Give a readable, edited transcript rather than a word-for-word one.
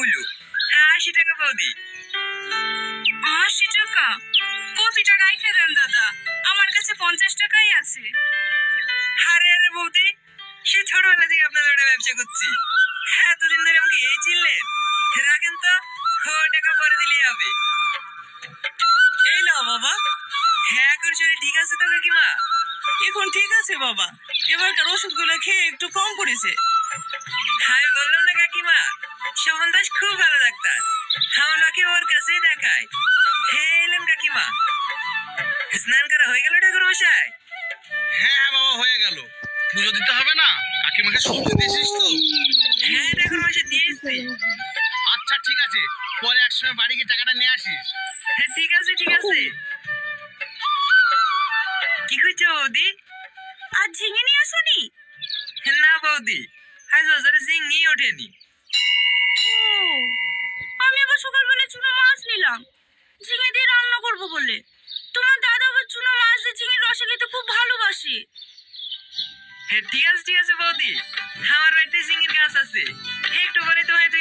মূল্য। হ্যাঁ 80 টাকা বৌদি। 80 টাকা? কপিটা রাইখে দেন দাদা, আমার কাছে 50 টাকাই আছে। আরে আরে বৌদি, সে ছোটবেলা থেকে আপনাদের একটা ব্যবসা করছি। হ্যাঁ এতদিন ধরে আমাকে এই চিনলেন? রাখেন তো, টাকা পরে দিলেই হবে। এই নাও বাবা। হ্যাঁ এখন শরীর ঠিক আছে তো কাকিমা? এখন ঠিক আছে বাবা, এবারকার ওষুধগুলো খেয়ে একটু কম পড়েছে। আমি বললাম না কাকিমা, শোভন দাস খুব ভালো ডাক্তার, আমার মাকে ওর কাছেই দেখায়। হে এলেন কাকিমা, স্নান করা হয়ে গেল ঠাকুর মশাই? হ্যাঁ হ্যাঁ বাবা, হয়ে গেল। পুজো দিতে হবে না? কাকিমাকে সবজি দিয়েছিস তো? হ্যাঁ ঠাকুর মশাই দিয়েছি। আচ্ছা ঠিক আছে, পরে একসময় বাড়ি গিয়ে টাকাটা নিয়ে আসিস। হ্যাঁ ঠিক আছে ঠিক আছে। কি কইছো বৌদি? আর ঝিঙে নিয়ে আসনি? না বৌদি, আজ বাজারে ঝিঙে ওঠেনি। ও, আমি আবার সকালবেলা চুনো মাছ নিলাম ঝিঙে দিয়ে রান্না করবো বলে। তোমার দাদা আবার চুনো মাছ দিয়ে ঝিঙের রসা খেতে খুব ভালোবাসে। হ্যাঁ ঠিক আছে বৌদি, আমার বাড়িতে ঝিঙের গাছ আছে, একটু পরে তোমায়